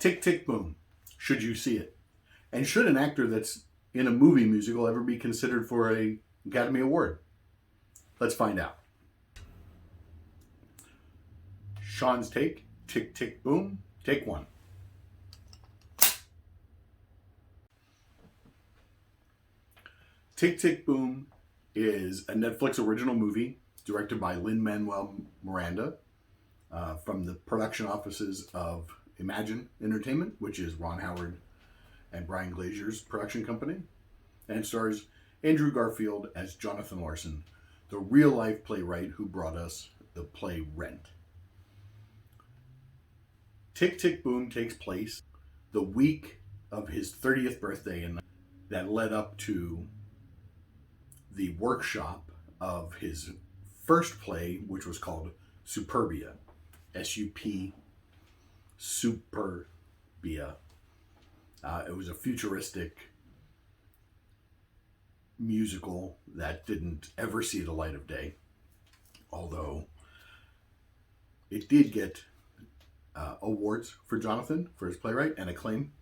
Tick, tick, boom. Should you see it? And should an actor that's in a movie musical ever be considered for an Academy Award? Let's find out. Sean's take, tick, tick, boom. Take one. Tick, tick, boom is a Netflix original movie directed by Lin-manuel Miranda from the production offices of Imagine Entertainment, which is Ron Howard and Brian Glazier's production company, and stars Andrew Garfield as Jonathan Larson, the real-life playwright who brought us the play Rent. Tick, tick, boom takes place the week of his 30th birthday, and that led up to the workshop of his first play, which was called Superbia, S-U-P, Superbia. It was a futuristic musical that didn't ever see the light of day, although it did get awards for Jonathan for his playwright and acclaim,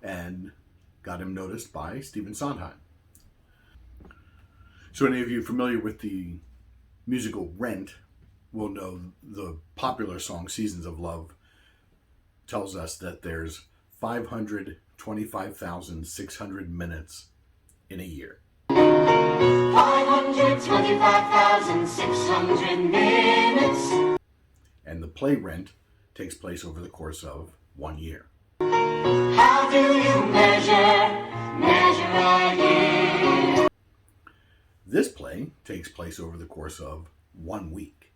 and got him noticed by Stephen Sondheim. So any of you familiar with the musical Rent will know the popular song Seasons of Love tells us that there's 525,600 minutes in a year. 525,600 minutes. And the play Rent takes place over the course of 1 year. How do you measure a year? This play takes place over the course of 1 week,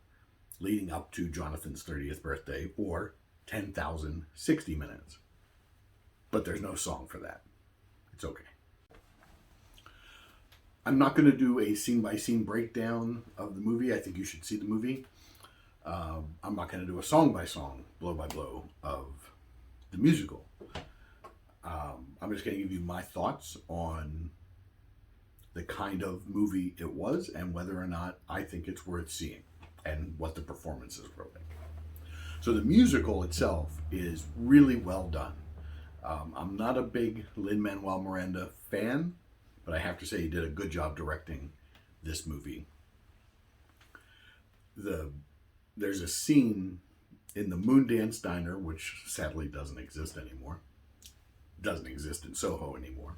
leading up to Jonathan's 30th birthday, or 10,060 minutes. But there's no song for that. It's okay. I'm not going to do a scene-by-scene breakdown of the movie. I think you should see the movie. I'm not going to do a song-by-song, blow-by-blow of the musical. I'm just going to give you my thoughts on the kind of movie it was and whether or not I think it's worth seeing and what the performances were like. So the musical itself is really well done. I'm not a big Lin-manuel Miranda fan, but I have to say he did a good job directing this movie. There's a scene in the Moondance Diner, which sadly doesn't exist anymore. Doesn't exist in Soho anymore.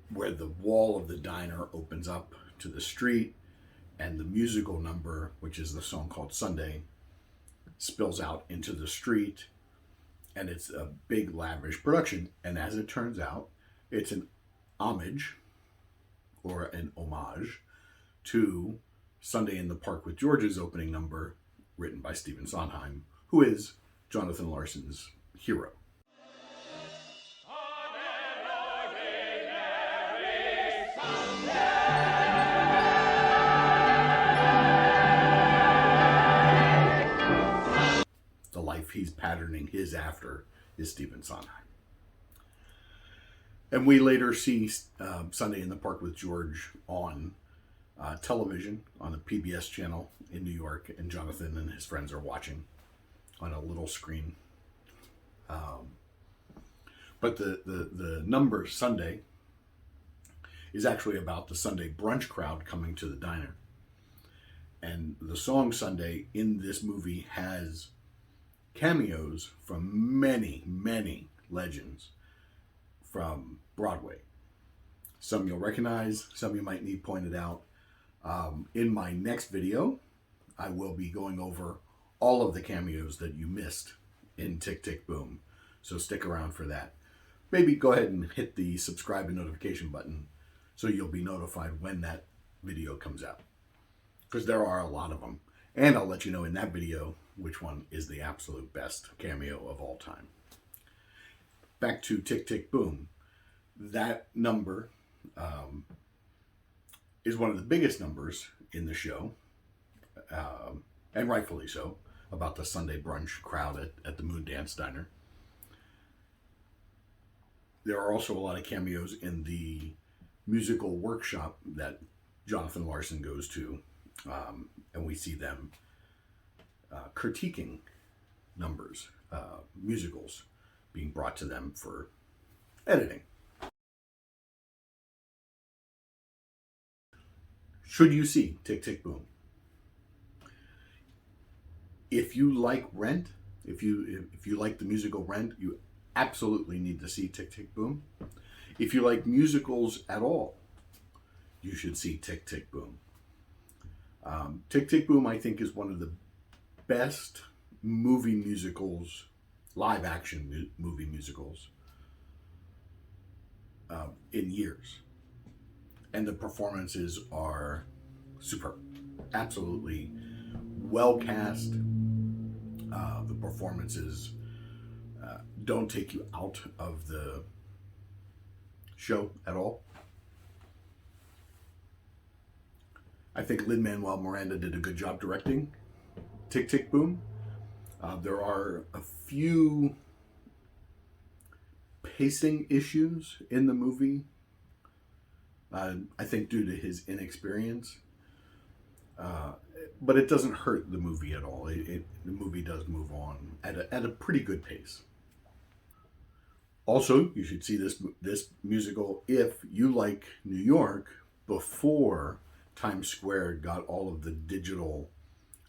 Where the wall of the diner opens up to the street, and the musical number, which is the song called Sunday, spills out into the street, and it's a big lavish production. And as it turns out, it's an homage or an homage to Sunday in the Park with George's opening number, written by Stephen Sondheim, who is Jonathan Larson's hero. The life he's patterning his after is Stephen Sondheim. And we later see Sunday in the Park with George on television on a PBS channel in New York, and Jonathan and his friends are watching on a little screen. But the number Sunday is actually about the Sunday brunch crowd coming to the diner. And the song Sunday in this movie has cameos from many, many legends from Broadway. Some you'll recognize, some you might need pointed out. In my next video, I will be going over all of the cameos that you missed in Tick, Tick, Boom. So stick around for that. Maybe go ahead and hit the subscribe and notification button so you'll be notified when that video comes out, because there are a lot of them. And I'll let you know in that video which one is the absolute best cameo of all time. Back to Tick, Tick, Boom. That number is one of the biggest numbers in the show, and rightfully so, about the Sunday brunch crowd at the Moondance Diner. There are also a lot of cameos in the musical workshop that Jonathan Larson goes to, and we see them critiquing numbers, musicals being brought to them for editing. Should you see Tick, Tick, Boom? If you like Rent, if you like the musical Rent, you absolutely need to see Tick, Tick, Boom. If you like musicals at all, you should see Tick, Tick, Boom. Tick, Tick, Boom, I think, is one of the best movie musicals, live action movie musicals in years. And the performances are superb. Absolutely well cast. The performances don't take you out of the show at all. I think Lin-manuel Miranda did a good job directing Tick, Tick, Boom. There are a few pacing issues in the movie, I think due to his inexperience. But it doesn't hurt the movie at all. The movie does move on at a pretty good pace. Also, you should see this musical if you like New York before Times Square got all of the digital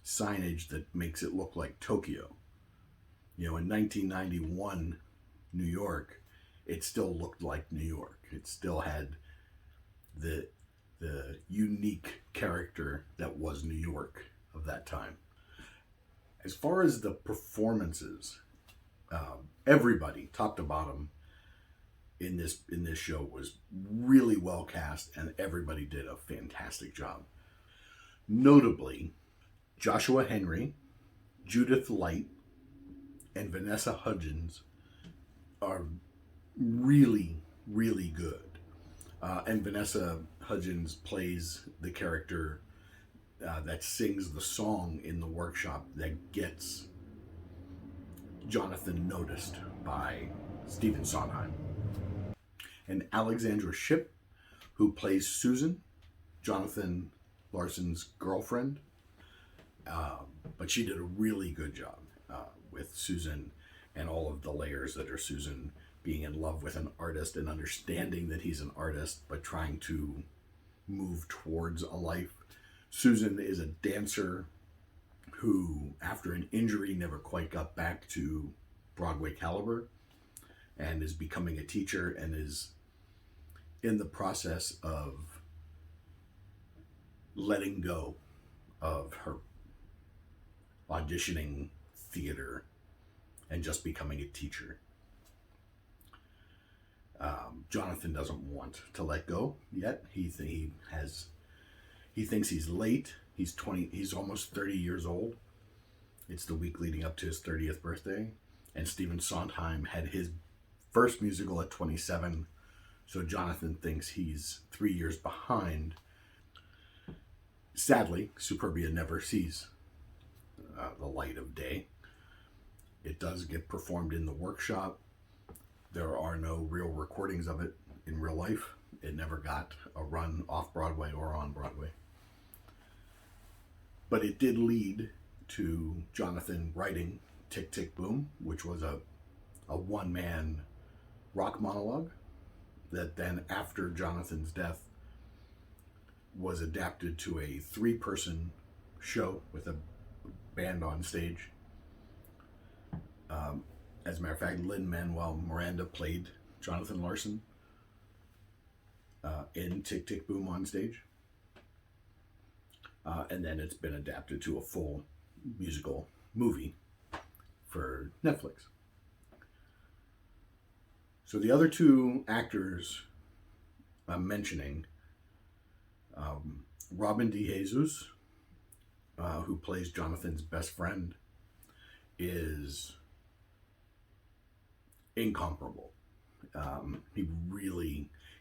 signage that makes it look like Tokyo. You know, in 1991 New York, it still looked like New York. It still had the unique character that was New York of that time. As far as the performances, everybody, top to bottom, in this show was really well cast, and everybody did a fantastic job. Notably, Joshua Henry, Judith Light, and Vanessa Hudgens are really, really good. And Vanessa Hudgens plays the character that sings the song in the workshop that gets Jonathan noticed by Stephen Sondheim. And Alexandra Shipp, who plays Susan, Jonathan Larson's girlfriend. But she did a really good job with Susan and all of the layers that are Susan being in love with an artist and understanding that he's an artist, but trying to move towards a life. Susan is a dancer who, after an injury, never quite got back to Broadway caliber, and is becoming a teacher and is in the process of letting go of her auditioning theater and just becoming a teacher. Jonathan doesn't want to let go yet. He thinks he's late. He's almost 30 years old. It's the week leading up to his 30th birthday. And Stephen Sondheim had his first musical at 27. So Jonathan thinks he's 3 years behind. Sadly, Superbia never sees the light of day. It does get performed in the workshop. There are no real recordings of it in real life. It never got a run off Broadway or on Broadway. But it did lead to Jonathan writing Tick, Tick, Boom, which was a one-man rock monologue that then, after Jonathan's death, was adapted to a 3-person show with a band on stage. As a matter of fact, Lin-manual Miranda played Jonathan Larson in Tick, Tick, Boom on stage. And then it's been adapted to a full musical movie for Netflix. So the other two actors I'm mentioning, Robin DeJesus, who plays Jonathan's best friend, is incomparable. He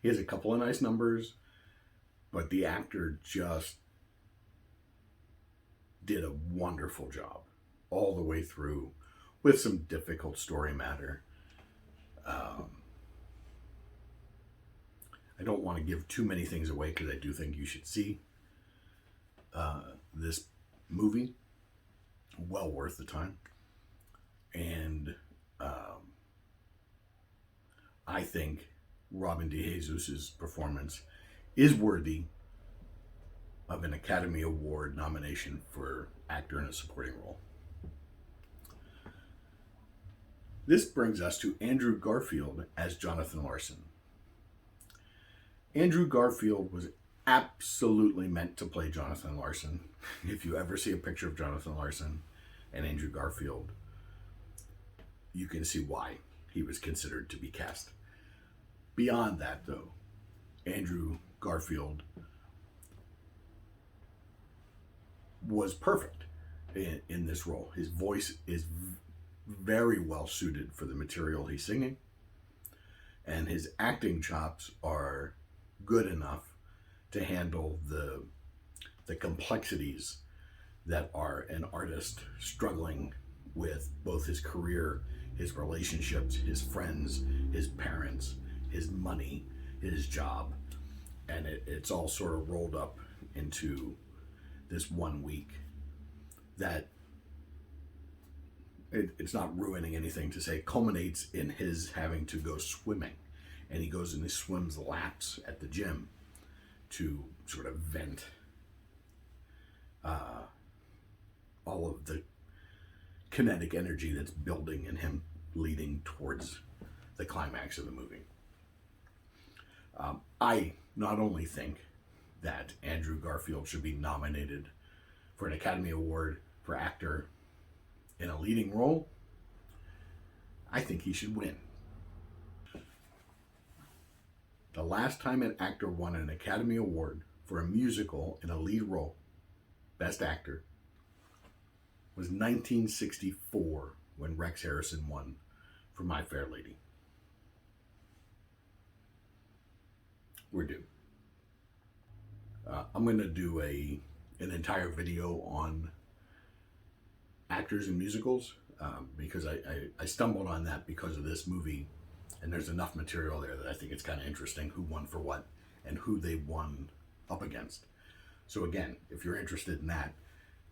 has a couple of nice numbers, but the actor just did a wonderful job all the way through, with some difficult story matter. I don't want to give too many things away because I do think you should see this movie. Well worth the time. And I think Robin DeJesus's performance is worthy of an Academy Award nomination for actor in a supporting role. This brings us to Andrew Garfield as Jonathan Larson. Andrew Garfield was absolutely meant to play Jonathan Larson. If you ever see a picture of Jonathan Larson and Andrew Garfield, you can see why he was considered to be cast. Beyond that, though, Andrew Garfield was perfect in this role. His voice is very well suited for the material he's singing, and his acting chops are good enough to handle the complexities that are an artist struggling with both his career, his relationships, his friends, his parents, his money, his job, and it's all sort of rolled up into this 1 week that it's not ruining anything to say culminates in his having to go swimming, and he goes and he swims laps at the gym to sort of vent all of the kinetic energy that's building in him leading towards the climax of the movie. I not only think that Andrew Garfield should be nominated for an Academy Award for actor in a leading role, I think he should win. The last time an actor won an Academy Award for a musical in a lead role, Best Actor, was 1964 when Rex Harrison won for My Fair Lady. We're due. I'm going to do an entire video on actors in musicals because I stumbled on that because of this movie, and there's enough material there that I think it's kind of interesting who won for what and who they won up against. So again, if you're interested in that,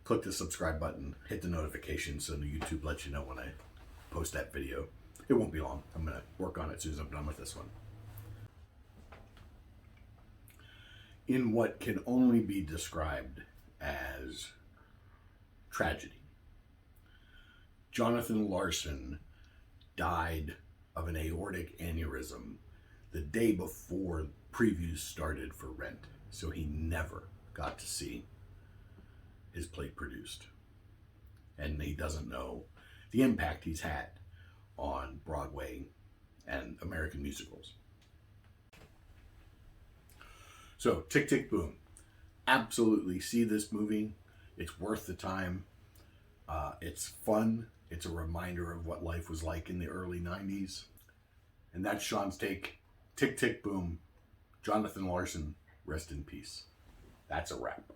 click the subscribe button, hit the notification so the YouTube lets you know when I post that video. It won't be long. I'm going to work on it as soon as I'm done with this one. In what can only be described as tragedy, Jonathan Larson died of an aortic aneurysm the day before previews started for Rent, so he never got to see his play produced. And he doesn't know the impact he's had on Broadway and American musicals. So, Tick, Tick, Boom. Absolutely see this movie. It's worth the time. It's fun. It's a reminder of what life was like in the early 90s. And that's Sean's take. Tick, Tick, Boom. Jonathan Larson, rest in peace. That's a wrap.